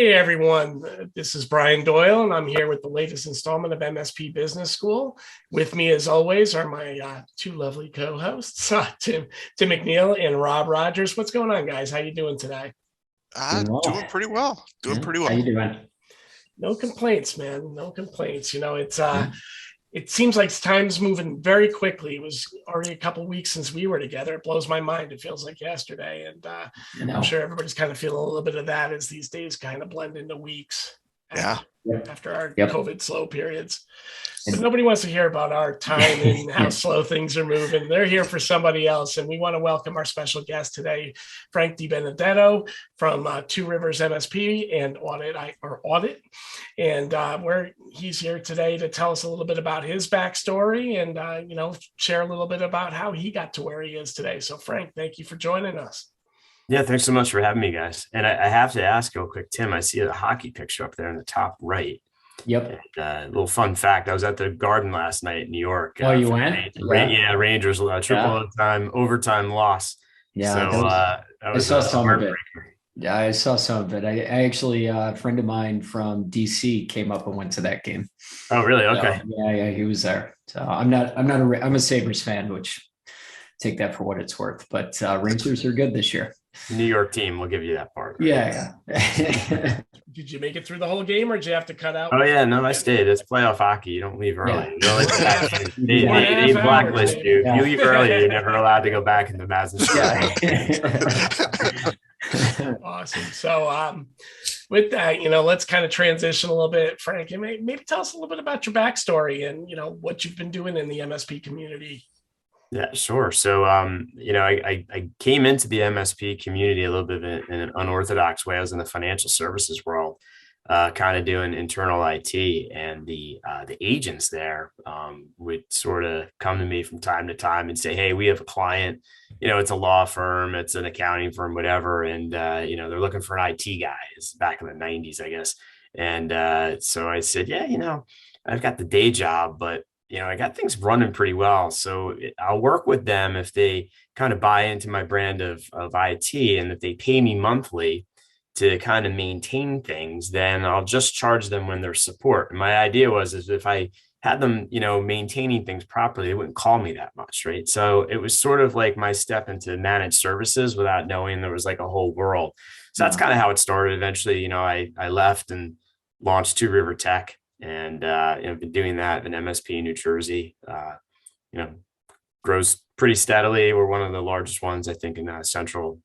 Hey everyone, this is Brian Doyle, and I'm here with the latest installment of MSP Business School. With me, as always, are my two lovely co-hosts, Tim McNeil and Rob Rogers. What's going on, guys? How you doing today? Doing well. Doing pretty well. Doing Yeah. pretty How well. you doing? No complaints, man. No complaints. It's Yeah, it seems like time's moving very quickly. It was already a couple weeks since we were together. It blows my mind. It feels like yesterday, and I I'm know. sure everybody's kind of feeling a little bit of that as these days kind of blend into weeks Yeah. Yep. after our Yep. COVID slow periods. But And- nobody wants to hear about our time and how slow things are moving. They're here for somebody else. And we want to welcome our special guest today, Frank DeBenedetto from Two Rivers MSP and audIT. And where he's here today to tell us a little bit about his backstory and, share a little bit about how he got to where he is today. So Frank, thank you for joining us. Yeah, thanks so much for having me, guys. And I have to ask real quick, Tim, I see a hockey picture up there in the top right. Yep. And, little fun fact, I was at the Garden last night in New York. Oh, you for went? Yeah, Rangers, triple overtime loss. Yeah. So I was saw a some of it. heartbreaker. Yeah, I saw some of it. I actually, a friend of mine from DC came up and went to that game. Oh, really? So, Okay. yeah, he was there. So I'm a Sabres fan, which take that for what it's worth. But Rangers are good this year. New York team, we'll give you that part. Yeah. Did you make it through the whole game or did you have to cut out? Oh, yeah, no, I stayed. It's playoff hockey. You don't leave early. Yeah. You don't like they Yeah. blacklist you. Yeah. If you leave early, you're never allowed to go back into Madison Square. Yeah. Awesome. So with that, let's kind of transition a little bit, Frank, and maybe tell us a little bit about your backstory and, what you've been doing in the MSP community. Yeah, sure. So, I came into the MSP community a little bit in an unorthodox way. I was in the financial services world, kind of doing internal IT, and the agents there would sort of come to me from time to time and say, "Hey, we have a client. It's a law firm, it's an accounting firm, whatever, and they're looking for an IT guy." It's back in the '90s, I guess. And so I said, "Yeah, I've got the day job, but." I got things running pretty well. So I'll work with them if they kind of buy into my brand of IT, and if they pay me monthly to kind of maintain things, then I'll just charge them when there's support. And my idea is if I had them, maintaining things properly, they wouldn't call me that much. Right. So it was sort of like my step into managed services without knowing there was like a whole world. So that's kind of how it started. Eventually, I left and launched Two River Tech. And I've been doing that in MSP in New Jersey. Grows pretty steadily. We're one of the largest ones, I think, in central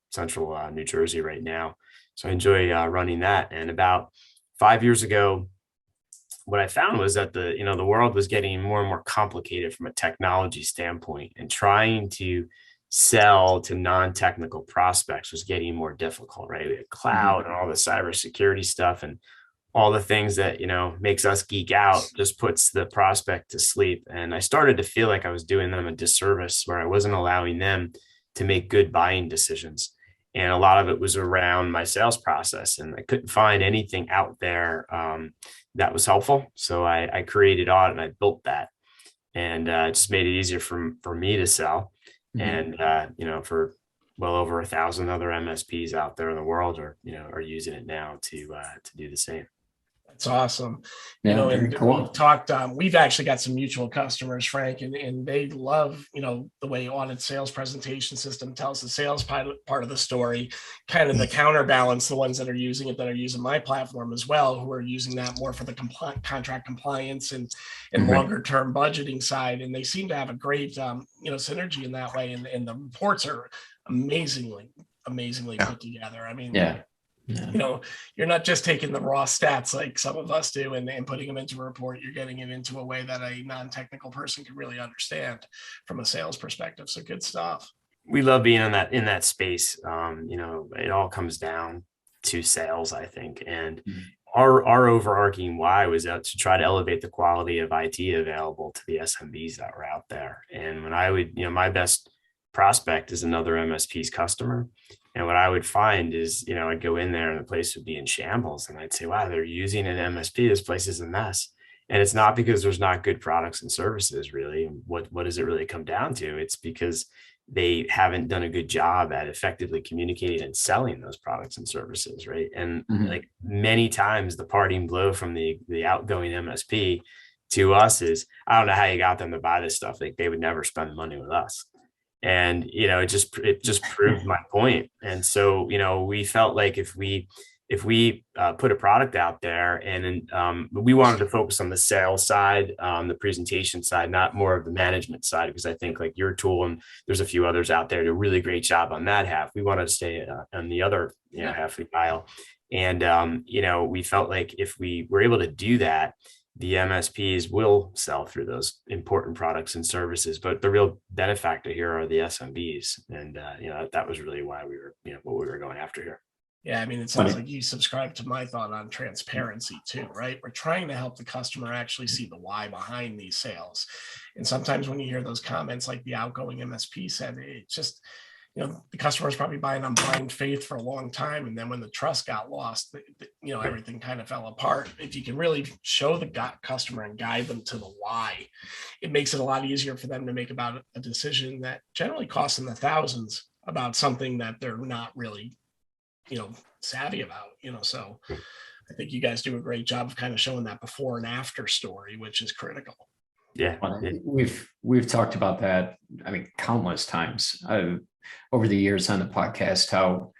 New Jersey right now. So I enjoy running that. And about 5 years ago, what I found was that the world was getting more and more complicated from a technology standpoint, and trying to sell to non-technical prospects was getting more difficult. Right, we had cloud and all the cybersecurity stuff, and all the things that, makes us geek out just puts the prospect to sleep. And I started to feel like I was doing them a disservice where I wasn't allowing them to make good buying decisions. And a lot of it was around my sales process, and I couldn't find anything out there that was helpful. So I created audIT, and I built that, and it just made it easier for me to sell. And, for well over 1,000 other MSPs out there in the world are using it now to do the same. That's awesome. Yeah, and cool. we've talked, we've actually got some mutual customers, Frank, and they love, the way audIT sales presentation system tells the sales part of the story, kind of the counterbalance, the ones that are using it, that are using my platform as well, who are using that more for the contract compliance and longer term budgeting side. And they seem to have a great, synergy in that way. And the reports are amazingly put together. I mean, Yeah. You're not just taking the raw stats like some of us do and putting them into a report. You're getting it into a way that a non-technical person can really understand from a sales perspective. So good stuff. We love being in that space. It all comes down to sales, I think. And our overarching why was to try to elevate the quality of IT available to the SMBs that were out there. And when I would, my best prospect is another MSP's customer. And what I would find is, I'd go in there and the place would be in shambles, and I'd say, wow, they're using an MSP. This place is a mess. And it's not because there's not good products and services, really. What does it really come down to? It's because they haven't done a good job at effectively communicating and selling those products and services, right? And like many times the parting blow from the outgoing MSP to us is, I don't know how you got them to buy this stuff. Like they would never spend money with us. And, it just proved my point. And so, we felt like if we put a product out there and we wanted to focus on the sales side, the presentation side, not more of the management side, because I think like your tool and there's a few others out there do a really great job on that half. We wanted to stay on the other half of the aisle. And, we felt like if we were able to do that, the MSPs will sell through those important products and services, but the real benefactor here are the SMBs. And, that was really why we were, what we were going after here. Yeah, I mean, it sounds like you subscribe to my thought on transparency too, right? We're trying to help the customer actually see the why behind these sales. And sometimes when you hear those comments like the outgoing MSP said, it just, the customer's probably buying on blind faith for a long time. And then when the trust got lost, everything kind of fell apart. If you can really show the customer and guide them to the why, it makes it a lot easier for them to make about a decision that generally costs them the thousands about something that they're not really savvy about, so I think you guys do a great job of kind of showing that before and after story, which is critical. Yeah. We've talked about that. I mean, countless times over the years on the podcast, how,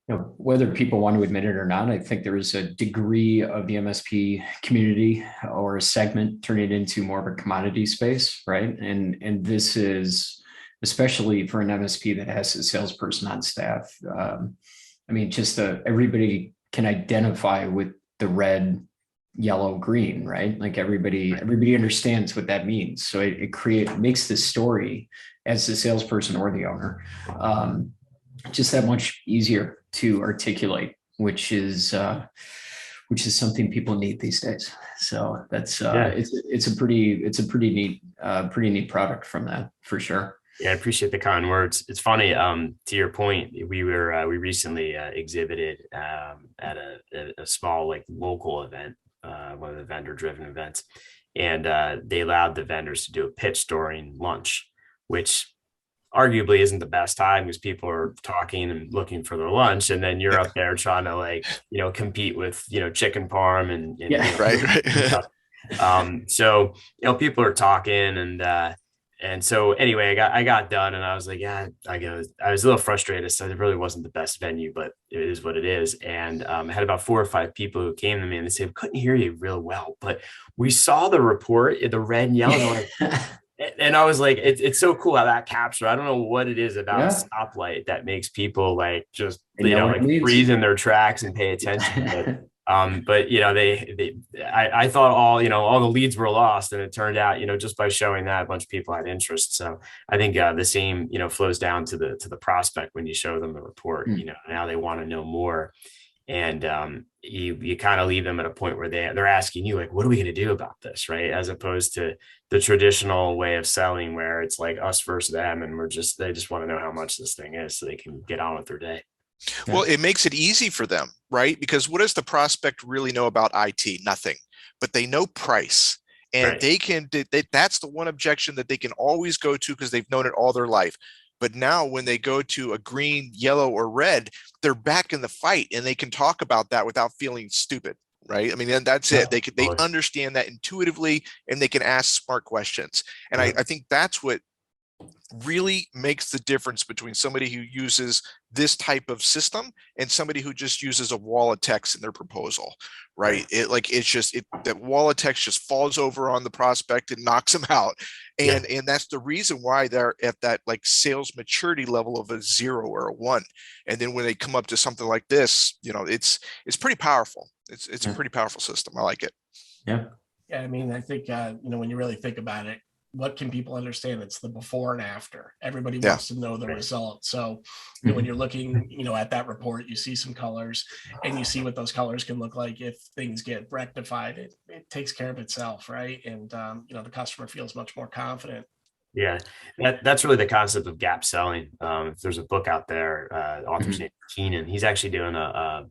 whether people want to admit it or not, I think there is a degree of the MSP community or a segment turning into more of a commodity space. Right. And this is, especially for an MSP that has a salesperson on staff. I mean, just everybody can identify with the red, yellow, green, right? Like everybody understands what that means. So it makes the story as the salesperson or the owner just that much easier to articulate, which is something people need these days. So that's it's a pretty neat product from that for sure. Yeah, I appreciate the kind words. It's funny. To your point, we recently exhibited at a small local event, one of the vendor-driven events, and they allowed the vendors to do a pitch during lunch, which arguably isn't the best time because people are talking and looking for their lunch, and then you're up there trying to compete with chicken parm and right. So people are talking and so anyway, I got done and I was like, I was a little frustrated. So it really wasn't the best venue, but it is what it is. And I had about 4 or 5 people who came to me and they said, we couldn't hear you real well, but we saw the report, the red and yellow. And I was like, it's so cool how that captured. I don't know what it is about a stoplight that makes people just freeze in their tracks and pay attention. But I thought all the leads were lost, and it turned out just by showing that a bunch of people had interest. So I think the same flows down to the prospect when you show them the report. Now they want to know more, and you kind of leave them at a point where they're asking you what are we going to do about this, right? As opposed to the traditional way of selling where it's like us versus them, and they just want to know how much this thing is so they can get on with their day. Well, it makes it easy for them, right? Because what does the prospect really know about IT? Nothing, but they know price. And that's the one objection that they can always go to because they've known it all their life. But now when they go to a green, yellow, or red, they're back in the fight and they can talk about that without feeling stupid, right? I mean, that's it. They understand that intuitively and they can ask smart questions. And I think that's what really makes the difference between somebody who uses this type of system and somebody who just uses a wall of text in their proposal, right? That wall of text just falls over on the prospect and knocks them out. And that's the reason why they're at that sales maturity level of a 0 or a 1. And then when they come up to something like this, it's pretty powerful. It's a pretty powerful system. I like it. Yeah. Yeah. I mean, I think, when you really think about it, what can people understand? It's the before and after. Everybody wants to know the result. So when you're looking, at that report, you see some colors and you see what those colors can look like if things get rectified. It takes care of itself, right? And the customer feels much more confident. Yeah, that's really the concept of gap selling. There's a book out there, author's name Keenan. He's actually doing a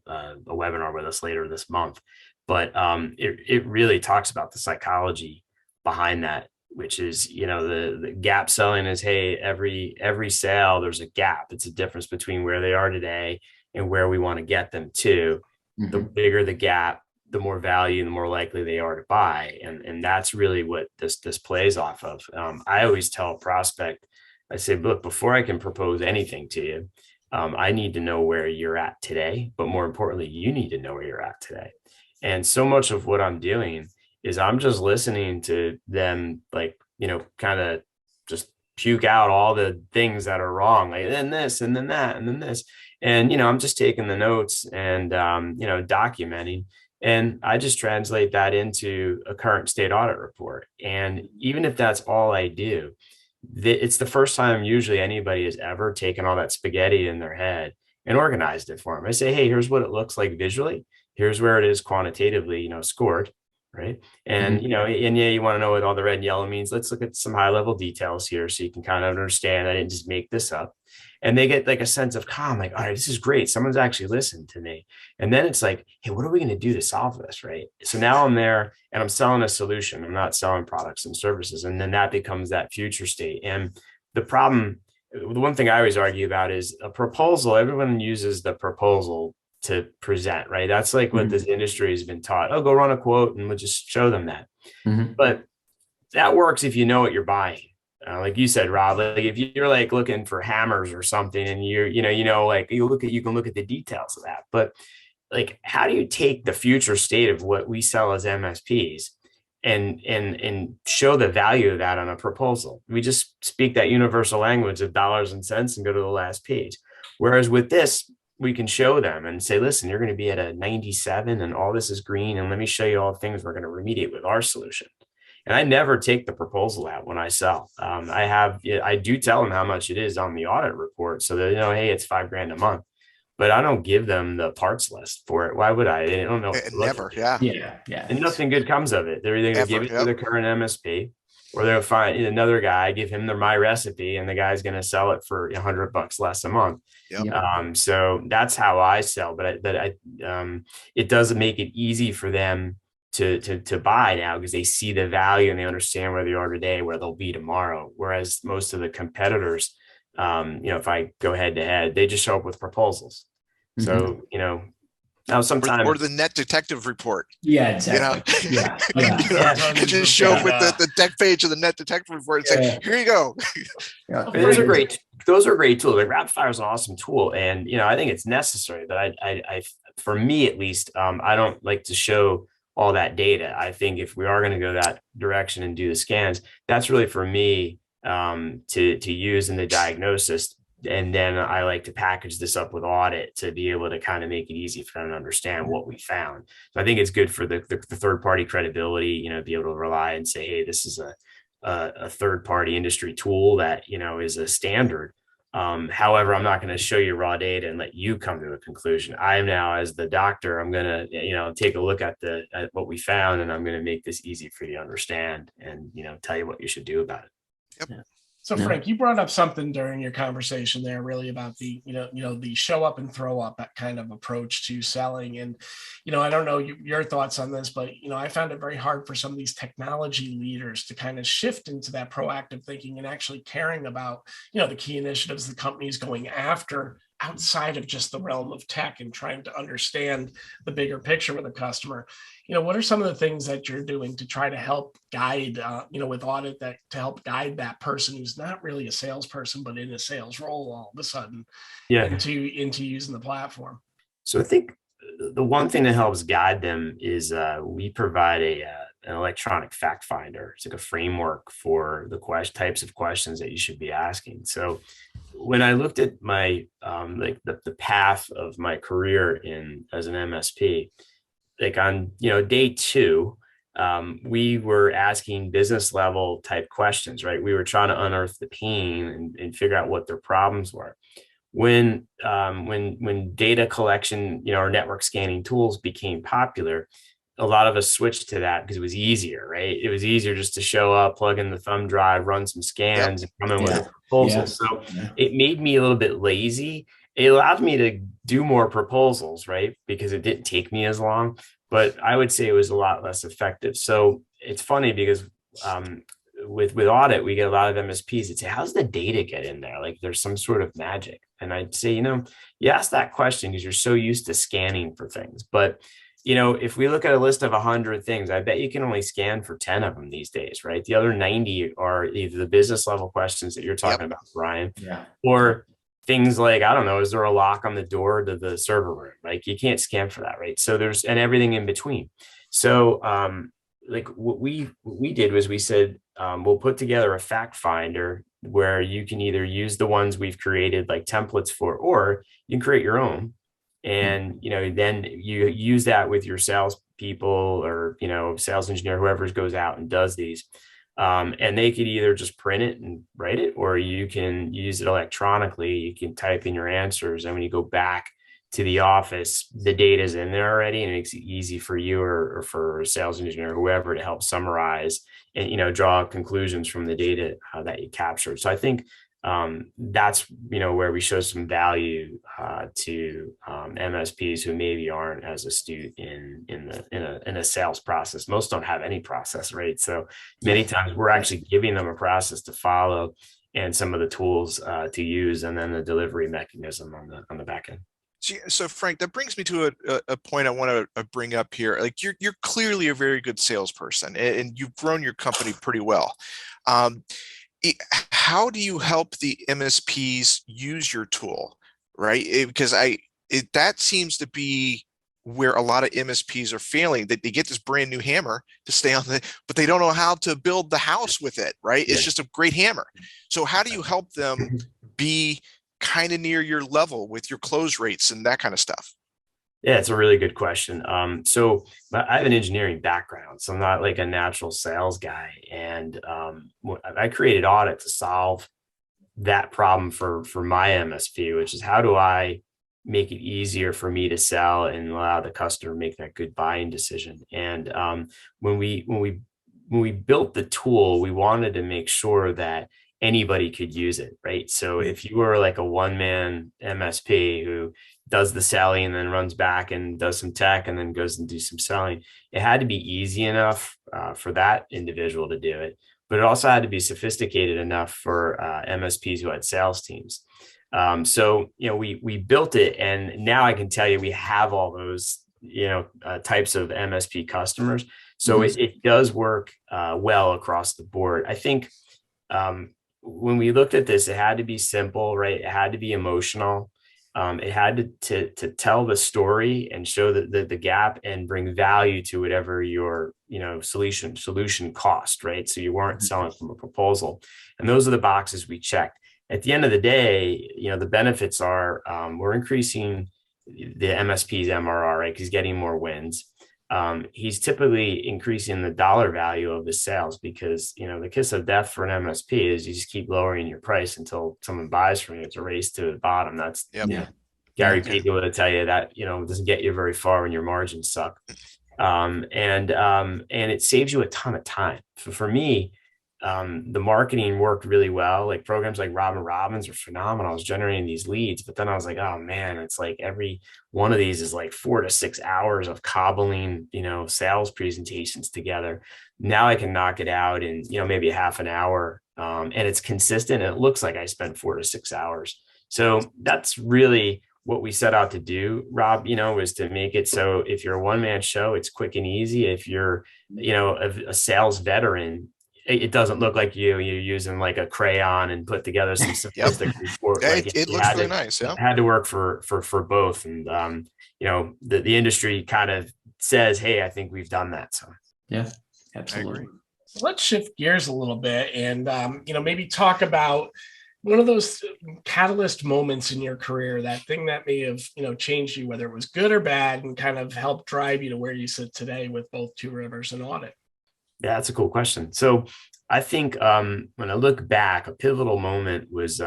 webinar with us later this month. But it really talks about the psychology behind that which is, the gap selling is, hey, every sale, there's a gap. It's a difference between where they are today and where we want to get them to. The bigger the gap, the more value, the more likely they are to buy. And that's really what this plays off of. I always tell a prospect, I say, look, before I can propose anything to you, I need to know where you're at today, but more importantly, you need to know where you're at today. And so much of what I'm doing is I'm just listening to them, like, kind of just puke out all the things that are wrong, like then this, and then that, and then this. And, I'm just taking the notes and, documenting. And I just translate that into a current state audit report. And even if that's all I do, it's the first time usually anybody has ever taken all that spaghetti in their head and organized it for them. I say, hey, here's what it looks like visually. Here's where it is quantitatively, scored. Right. And, and yeah, you want to know what all the red and yellow means. Let's look at some high level details here so you can kind of understand I didn't just make this up. And they get like a sense of calm, like, all right, this is great. Someone's actually listened to me. And then it's like, hey, what are we going to do to solve this? Right. So now I'm there and I'm selling a solution. I'm not selling products and services. And then that becomes that future state. And the one thing I always argue about is a proposal. Everyone uses the proposal to present, right? That's like what this industry has been taught. Oh, go run a quote and we'll just show them that. But that works if you know what you're buying. Like you said, Rob, like if you're like looking for hammers or something and like you can look at the details of that. But like, how do you take the future state of what we sell as MSPs and show the value of that on a proposal? We just speak that universal language of dollars and cents and go to the last page. Whereas with this, we can show them and say, listen, you're going to be at a 97 and all this is green. And let me show you all the things we're going to remediate with our solution. And I never take the proposal out when I sell. I do tell them how much it is on the audit report so that, hey, it's $5,000 a month, but I don't give them the parts list for it. Why would I? They don't know. Never. Yeah. And nothing good comes of it. They're either going to give it to the current MSP or they'll find another guy, give him my recipe, and the guy's going to sell it for $100 less a month. Yep. So that's how I sell, but it doesn't make it easy for them to buy now because they see the value and they understand where they are today, where they'll be tomorrow. Whereas most of the competitors, if I go head to head, they just show up with proposals. So, now sometimes or the net detective report. Yeah, exactly. Just show up with the deck page of the net detective report and say, here you go. Those are great. Those are great tools. Like RapidFire is an awesome tool. And, I think it's necessary, but I for me, at least, I don't like to show all that data. I think if we are going to go that direction and do the scans, that's really for me to use in the diagnosis. And then I like to package this up with audit to be able to kind of make it easy for them to understand what we found. So I think it's good for the third party credibility, be able to rely and say, hey, this is a third party industry tool that, is a standard. However, I'm not going to show you raw data and let you come to a conclusion. I am now, as the doctor, I'm going to, take a look at what we found, and I'm going to make this easy for you to understand and, tell you what you should do about it. Yep. Yeah. So Frank, you brought up something during your conversation there, really about the, the show up and throw up, that kind of approach to selling. And, I don't know your thoughts on this, but, I found it very hard for some of these technology leaders to kind of shift into that proactive thinking and actually caring about, the key initiatives the company's going after outside of just the realm of tech and trying to understand the bigger picture with a customer. What are some of the things that you're doing to try to help guide, with audit to help guide that person who's not really a salesperson, but in a sales role all of a sudden into using the platform? So I think the one thing that helps guide them is we provide an electronic fact finder. It's like a framework for the types of questions that you should be asking. So when I looked at my the path of my career as an MSP, like on day 2, we were asking business level type questions, right? We were trying to unearth the pain and figure out what their problems were. When data collection, our network scanning tools became popular, a lot of us switched to that because it was easier, right? It was easier just to show up, plug in the thumb drive, run some scans, and come in with a proposal. So it made me a little bit lazy. It allowed me to do more proposals, right? Because it didn't take me as long, but I would say it was a lot less effective. So it's funny because with audit, we get a lot of MSPs that say, how's the data get in there? Like there's some sort of magic. And I'd say, you ask that question because you're so used to scanning for things. But, if we look at a list of 100 things, I bet you can only scan for 10 of them these days, right? The other 90 are either the business level questions that you're talking about, Brian, or things like, I don't know, is there a lock on the door to the server room? Like you can't scan for that, right? So and everything in between. So, like what we did was we said, we'll put together a fact finder where you can either use the ones we've created like templates for, or you can create your own. And, then you use that with your sales people or, sales engineer, whoever goes out and does these. And they could either just print it and write it, or you can use it electronically. You can type in your answers. And when you go back to the office, the data is in there already, and it makes it easy for you or for a sales engineer, whoever, to help summarize and, draw conclusions from the data that you captured. So I think that's, where we show some value to MSPs who maybe aren't as astute in a sales process. Most don't have any process, right? So many times we're actually giving them a process to follow and some of the tools to use, and then the delivery mechanism on the back end. So Frank, that brings me to a point I want to bring up here. Like you're clearly a very good salesperson, and you've grown your company pretty well. How do you help the MSPs use your tool, right? Because that seems to be where a lot of MSPs are failing. That they get this brand new hammer to stay on but they don't know how to build the house with it, right? It's just a great hammer. So how do you help them be kind of near your level with your close rates and that kind of stuff? Yeah, it's a really good question. So I have an engineering background, so I'm not like a natural sales guy. And I created audit to solve that problem for my MSP, which is how do I make it easier for me to sell and allow the customer to make that good buying decision. And when we built the tool, we wanted to make sure that anybody could use it, right? So if you were like a one-man MSP who does the selling and then runs back and does some tech and then goes and do some selling, it had to be easy enough for that individual to do it, but it also had to be sophisticated enough for MSPs who had sales teams. So we built it, and now I can tell you we have all those types of MSP customers. So it does work well across the board. I think when we looked at this, it had to be simple, right? It had to be emotional. It had to tell the story and show the gap and bring value to whatever your solution cost, right? So you weren't selling from a proposal, and those are the boxes we checked. At the end of the day, the benefits are we're increasing the MSP's MRR, right? Because he's getting more wins. He's typically increasing the dollar value of the sales, because the kiss of death for an MSP is you just keep lowering your price until someone buys from you. It's a race to the bottom. That's Gary Pico would tell you that it doesn't get you very far when your margins suck. And it saves you a ton of time. For me, the marketing worked really well. Like programs like Robb and Robbins are phenomenal. I was generating these leads, but then I was like, oh man, it's like every one of these is like 4 to 6 hours of cobbling, sales presentations together. Now I can knock it out in, maybe a half an hour. And it's consistent. And it looks like I spent 4 to 6 hours. So that's really what we set out to do, Rob, was to make it so if you're a one-man show, it's quick and easy. If you're, a sales veteran, it doesn't look like you're using like a crayon and put together some simplistic report. Like it looks really nice. Yeah, it had to work for both, and the industry kind of says, "Hey, I think we've done that." So yeah, absolutely. So let's shift gears a little bit and maybe talk about one of those catalyst moments in your career, that thing that may have changed you, whether it was good or bad, and kind of helped drive you to where you sit today with both Two Rivers and audit. Yeah, that's a cool question. So I think when I look back, a pivotal moment was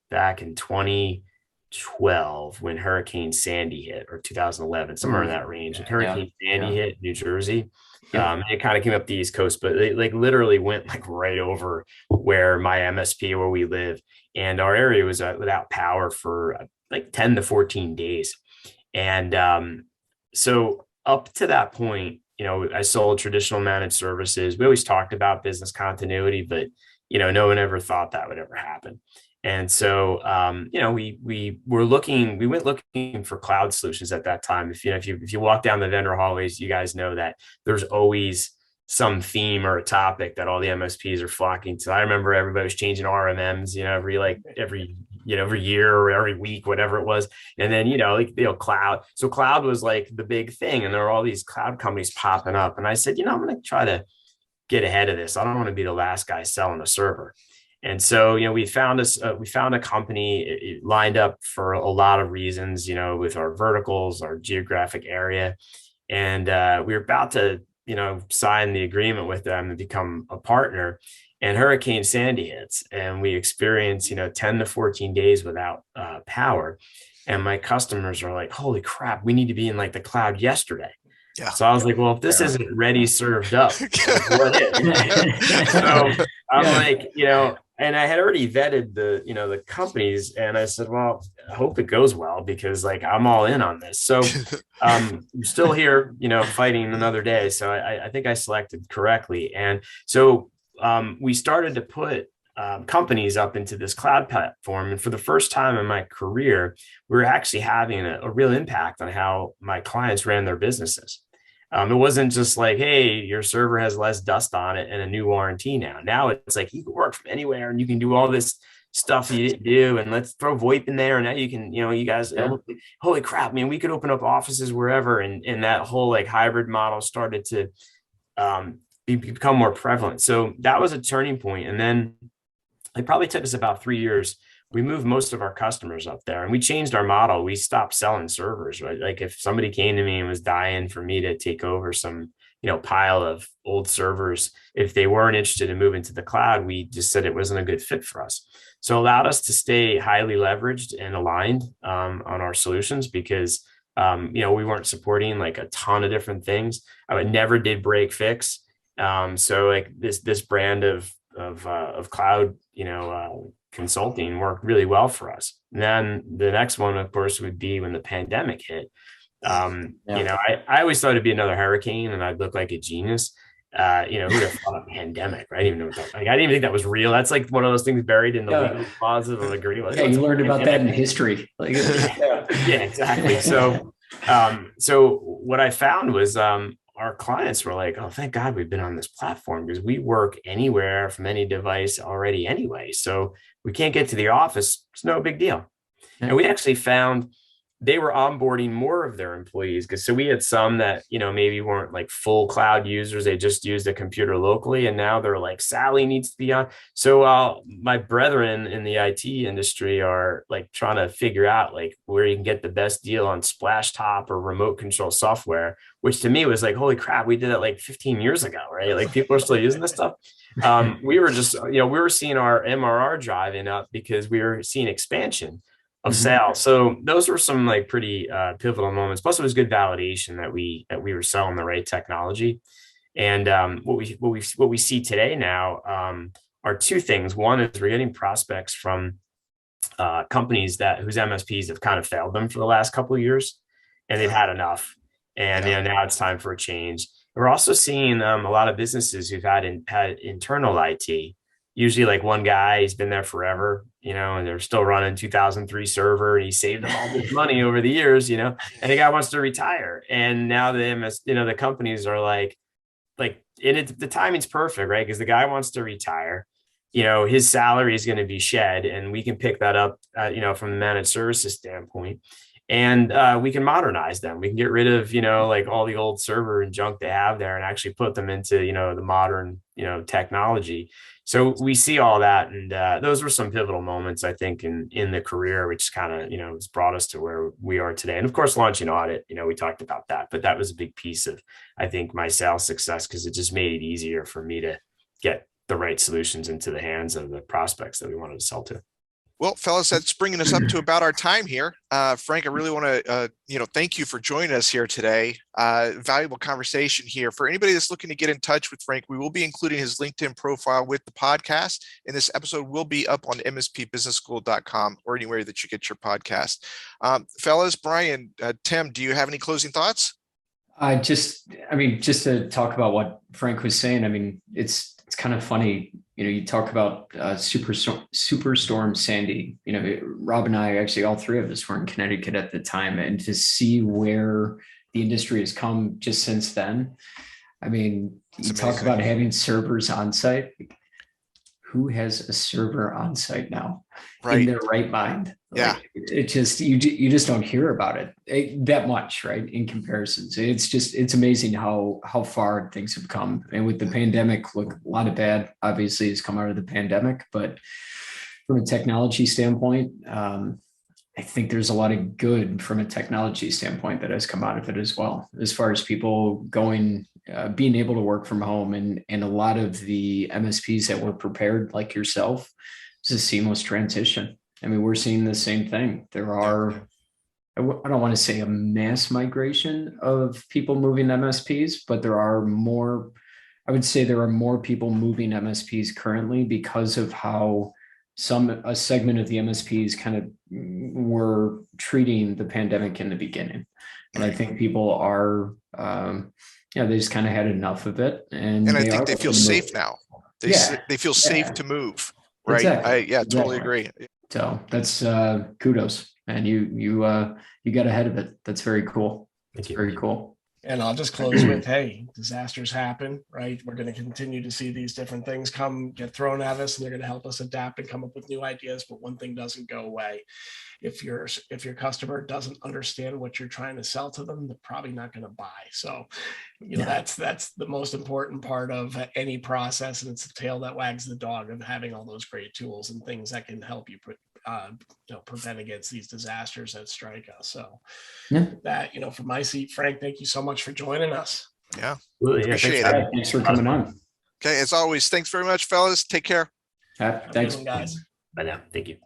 back in 2012 when Hurricane Sandy hit, or 2011, somewhere in that range. And Hurricane Sandy hit New Jersey. It kind of came up the East Coast, but it like literally went like right over where my MSP, where we live. And our area was without power for like 10 to 14 days. And so up to that point, I sold traditional managed services. We always talked about business continuity, but, no one ever thought that would ever happen. And so, we went looking for cloud solutions at that time. If you walk down the vendor hallways, you guys know that there's always some theme or a topic that all the MSPs are flocking to. I remember everybody was changing RMMs, every year or every week, whatever it was. And then, cloud. So cloud was like the big thing. And there are all these cloud companies popping up. And I said, I'm going to try to get ahead of this. I don't want to be the last guy selling a server. And so, we found a company lined up for a lot of reasons, with our verticals, our geographic area. And we were about to, sign the agreement with them to become a partner. And Hurricane Sandy hits, and we experience, 10 to 14 days without power. And my customers are like, holy crap, we need to be in like the cloud yesterday. Yeah. So I was like, well, if this isn't ready, served up, what is? So I'm like, and I had already vetted the companies, and I said, well, I hope it goes well, because like I'm all in on this. So I'm still here, fighting another day. So I think I selected correctly. And so we started to put companies up into this cloud platform. And for the first time in my career, we were actually having a real impact on how my clients ran their businesses. It wasn't just like, hey, your server has less dust on it and a new warranty now. Now it's like you can work from anywhere and you can do all this stuff you didn't do, and let's throw VoIP in there. And now you can, you guys, holy crap, man, we could open up offices wherever. And that whole like hybrid model started to become more prevalent. So that was a turning point. And then it probably took us about 3 years. We moved most of our customers up there, and we changed our model. We stopped selling servers, right? Like if somebody came to me and was dying for me to take over some, pile of old servers, if they weren't interested in moving to the cloud, we just said it wasn't a good fit for us. So it allowed us to stay highly leveraged and aligned on our solutions, because, we weren't supporting like a ton of different things. I never did break fix. So like this brand of cloud, consulting worked really well for us. And then the next one, of course, would be when the pandemic hit. I always thought it'd be another hurricane and I'd look like a genius. Who would have thought a pandemic, right? I didn't even know what that, like, I didn't even think that was real. That's like one of those things buried in the legal clause of an agreement. Yeah, you learned about that in history. Like, yeah, exactly. So what I found was our clients were like, oh, thank God we've been on this platform, because we work anywhere from any device already anyway. So we can't get to the office. It's no big deal. Yeah. And we actually found they were onboarding more of their employees, because so we had some that, maybe weren't like full cloud users. They just used a computer locally. And now they're like, Sally needs to be on. So my brethren in the IT industry are like trying to figure out like where you can get the best deal on splash top or remote control software, which to me was like, holy crap, we did that like 15 years ago, right? Like people are still using this stuff. We were just, we were seeing our MRR driving up because we were seeing expansion of sales. So those were some like pretty pivotal moments. Plus, it was good validation that we were selling the right technology. And what we see today now are two things. One is we're getting prospects from companies whose MSPs have kind of failed them for the last couple of years, and they've had enough. And now it's time for a change. We're also seeing a lot of businesses who've had internal IT. Usually like one guy, he's been there forever, and they're still running 2003 server, and he saved them all this money over the years, and the guy wants to retire. And now the companies are like, the timing's perfect, right? Because the guy wants to retire, his salary is going to be shed, and we can pick that up, from the managed services standpoint. And we can modernize them. We can get rid of, like all the old server and junk they have there, and actually put them into, the modern, technology. So we see all that. And those were some pivotal moments, I think, in the career, which kind of, has brought us to where we are today. And of course, launching audIT, we talked about that, but that was a big piece of, I think, my sales success, because it just made it easier for me to get the right solutions into the hands of the prospects that we wanted to sell to. Well, fellas, that's bringing us up to about our time here. Frank, I really want to, thank you for joining us here today. Valuable conversation here. For anybody that's looking to get in touch with Frank, we will be including his LinkedIn profile with the podcast, and this episode will be up on mspbusinessschool.com or anywhere that you get your podcast. Fellas, Brian, Tim, do you have any closing thoughts? Just to talk about what Frank was saying, I mean, it's kind of funny, you talk about Superstorm Sandy, Rob and I, actually all three of us were in Connecticut at the time, and to see where the industry has come just since then. I mean, It's you talk amazing. about having servers on site. Who has a server on site now in Right. their right mind? Yeah. Like, it just, you just don't hear about it that much, right? In comparisons, it's amazing how far things have come. And with the pandemic, look, a lot of bad obviously has come out of the pandemic, but from a technology standpoint, I think there's a lot of good from a technology standpoint that has come out of it as well, as far as people being able to work from home, and a lot of the MSPs that were prepared, like yourself, it's a seamless transition. I mean, we're seeing the same thing. There are, I don't want to say a mass migration of people moving MSPs, but there are more, I would say there are more people moving MSPs currently because of how a segment of the MSPs kind of were treating the pandemic in the beginning. And I think people are, they just kind of had enough of it. And I think they feel safe now. They feel safe to move. Right. Exactly. Totally agree. So that's kudos. And you got ahead of it. That's very cool. Thank you. Very cool. And I'll just close with, hey, disasters happen, right? We're going to continue to see these different things get thrown at us, and they're going to help us adapt and come up with new ideas. But one thing doesn't go away. If your customer doesn't understand what you're trying to sell to them, they're probably not going to buy. So, that's the most important part of any process. And it's the tail that wags the dog of having all those great tools and things that can help you prevent against these disasters that strike us. So that, from my seat, Frank, thank you so much for joining us. Yeah. Really, Appreciate it. Thanks for coming on. Okay. As always, thanks very much, fellas. Take care. Thanks, guys. Bye now. Thank you.